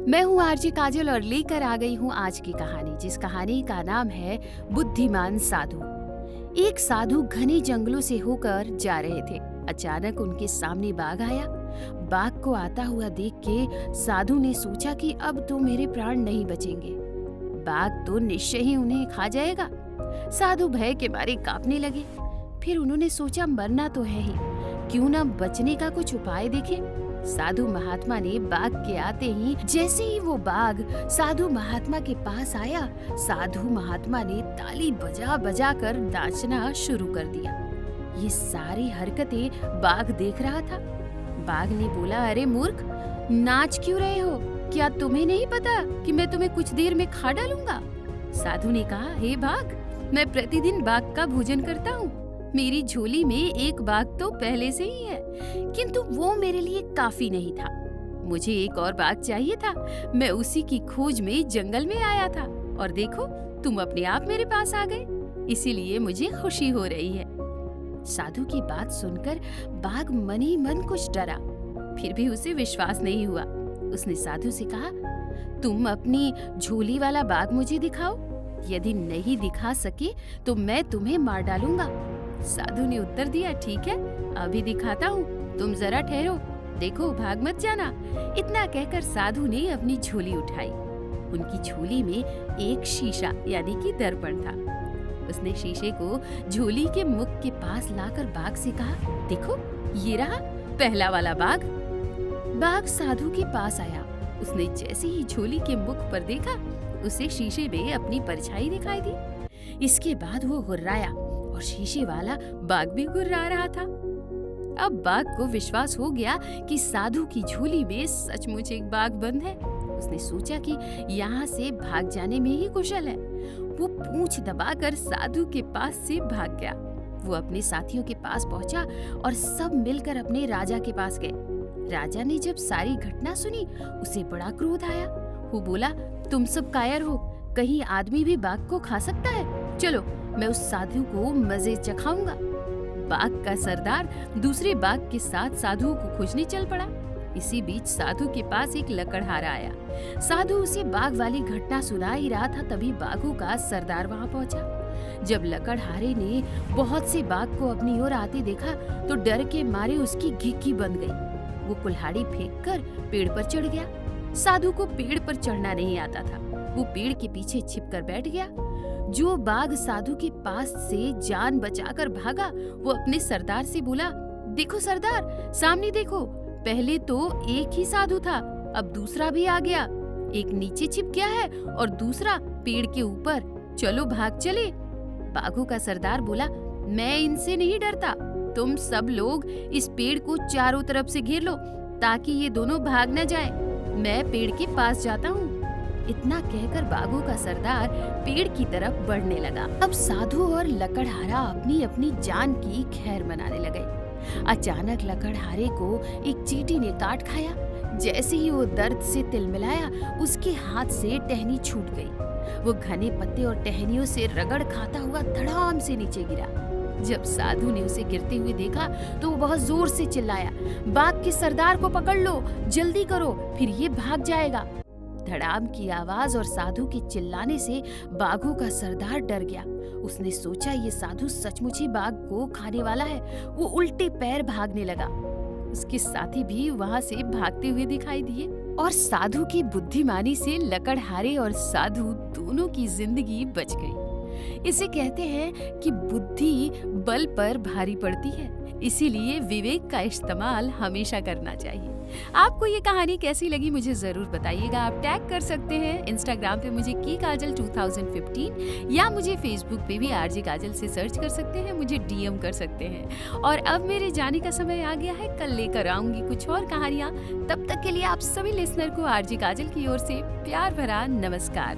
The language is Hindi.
मैं हूँ आरजे काजल और लेकर आ गई हूँ आज की कहानी, जिस कहानी का नाम है बुद्धिमान साधु। एक साधु घने जंगलों से होकर जा रहे थे। अचानक उनके सामने बाघ आया। बाघ को आता हुआ देख के साधु ने सोचा कि अब तो मेरे प्राण नहीं बचेंगे, बाघ तो निश्चय ही उन्हें खा जाएगा। साधु भय के मारे कांपने लगे। फिर उन्होंने सोचा मरना तो है ही, क्यों ना बचने का कुछ उपाय देखें। साधु महात्मा ने बाघ के आते ही, जैसे ही वो बाघ साधु महात्मा के पास आया, साधु महात्मा ने ताली बजा बजा कर नाचना शुरू कर दिया। ये सारी हरकतें बाघ देख रहा था। बाघ ने बोला, अरे मूर्ख, नाच क्यों रहे हो? क्या तुम्हें नहीं पता कि मैं तुम्हें कुछ देर में खा डालूंगा? साधु ने कहा, हे बाघ, मैं प्रतिदिन बाघ का भोजन करता हूँ। मेरी झोली में एक बाघ तो पहले से ही है, किंतु वो मेरे लिए काफी नहीं था। मुझे एक और बाघ चाहिए था। मैं उसी की खोज में जंगल में आया था और देखो, तुम अपने आप मेरे पास आ गए, इसीलिए मुझे खुशी हो रही है। साधु की बात सुनकर बाघ मन ही मन कुछ डरा, फिर भी उसे विश्वास नहीं हुआ। उसने साधु से कहा, तुम अपनी झोली वाला बाघ मुझे दिखाओ। यदि नहीं दिखा सके तो मैं तुम्हें मार डालूंगा। साधु ने उत्तर दिया, ठीक है, अभी दिखाता हूँ, तुम जरा ठहरो, देखो, भाग मत जाना। इतना कहकर साधु ने अपनी झोली उठाई। उनकी झोली में एक शीशा यानी कि दर्पण था। उसने शीशे को झोली के मुख के पास लाकर बाघ से कहा, देखो, ये रहा पहला वाला बाघ। बाघ साधु के पास आया। उसने जैसे ही झोली के मुख पर देखा, उसे शीशे में अपनी परछाई दिखाई दी। इसके बाद वो हुर्राया और शीशे वाला बाघ भी गुर्रा रहा था। अब बाघ को विश्वास हो गया कि साधु की झोली में सचमुच एक बाघ बंद है। उसने सोचा कि यहाँ से भाग जाने में ही कुशल है। वो पूंछ दबाकर साधु के पास से भाग गया। वो अपने साथियों के पास पहुंचा और सब मिलकर अपने राजा के पास गए। राजा ने जब सारी घटना सुनी, उसे बड़ा क्रोध आया। वो बोला, तुम सब कायर हो, कहीं आदमी भी बाघ को खा सकता है? चलो, मैं उस साधु को मजे चखाऊंगा। बाघ का सरदार दूसरे बाघ के साथ साधु को खोजने चल पड़ा। इसी बीच साधु के पास एक लकड़हारा आया। साधु उसे बाघ वाली घटना सुना ही रहा था, तभी बाघों का सरदार वहां पहुंचा। जब लकड़हारे ने बहुत से बाघ को अपनी ओर आते देखा तो डर के मारे उसकी घिक्की बंद गई। वो कुल्हाड़ी फेंककर पेड़ पर चढ़ गया। साधु को पेड़ पर चढ़ना नहीं आता था। वो पेड़ के पीछे छिपकर बैठ गया। जो बाघ साधु के पास से जान बचाकर भागा, वो अपने सरदार से बोला, देखो सरदार, सामने देखो, पहले तो एक ही साधु था, अब दूसरा भी आ गया। एक नीचे छिप गया है और दूसरा पेड़ के ऊपर। चलो भाग चले। बाघों का सरदार बोला, मैं इनसे नहीं डरता, तुम सब लोग इस पेड़ को चारों तरफ से घेर लो ताकि ये दोनों भाग न जाए। मैं पेड़ के पास जाता हूँ। इतना कहकर बाघों का सरदार पेड़ की तरफ बढ़ने लगा। अब साधु और लकड़हारा अपनी अपनी जान की खैर मनाने लगे। अचानक लकड़हारे को एक चींटी ने काट खाया। जैसे ही वो दर्द से तिलमिलाया, उसके हाथ से टहनी छूट गई। वो घने पत्ते और टहनियों से रगड़ खाता हुआ धड़ाम से नीचे गिरा। जब साधु ने उसे गिरते हुए देखा तो वो बहुत जोर से चिल्लाया, बाघ के सरदार को पकड़ लो, जल्दी करो, फिर ये भाग जाएगा। धड़ाम की आवाज और साधु के चिल्लाने से बाघों का सरदार डर गया। उसने सोचा, ये साधु सचमुच ही बाघ को खाने वाला है। वो उल्टे पैर भागने लगा। उसके साथी भी वहां से भागते हुए दिखाई दिए और साधु की बुद्धिमानी से लकड़हारे और साधु दोनों की जिंदगी बच गई। इसे कहते हैं कि बुद्धि बल पर भारी पड़ती है, इसीलिए विवेक का इस्तेमाल हमेशा करना चाहिए। आपको ये कहानी कैसी लगी मुझे जरूर बताइएगा। आप टैग कर सकते हैं इंस्टाग्राम पे मुझे की काजल 2015 या मुझे फेसबुक पे भी आरजे काजल से सर्च कर सकते हैं, मुझे डीएम कर सकते हैं। और अब मेरे जाने का समय आ गया है, कल लेकर आऊंगी कुछ और कहानियाँ। तब तक के लिए आप सभी लिसनर को आरजे काजल की ओर से प्यार भरा नमस्कार।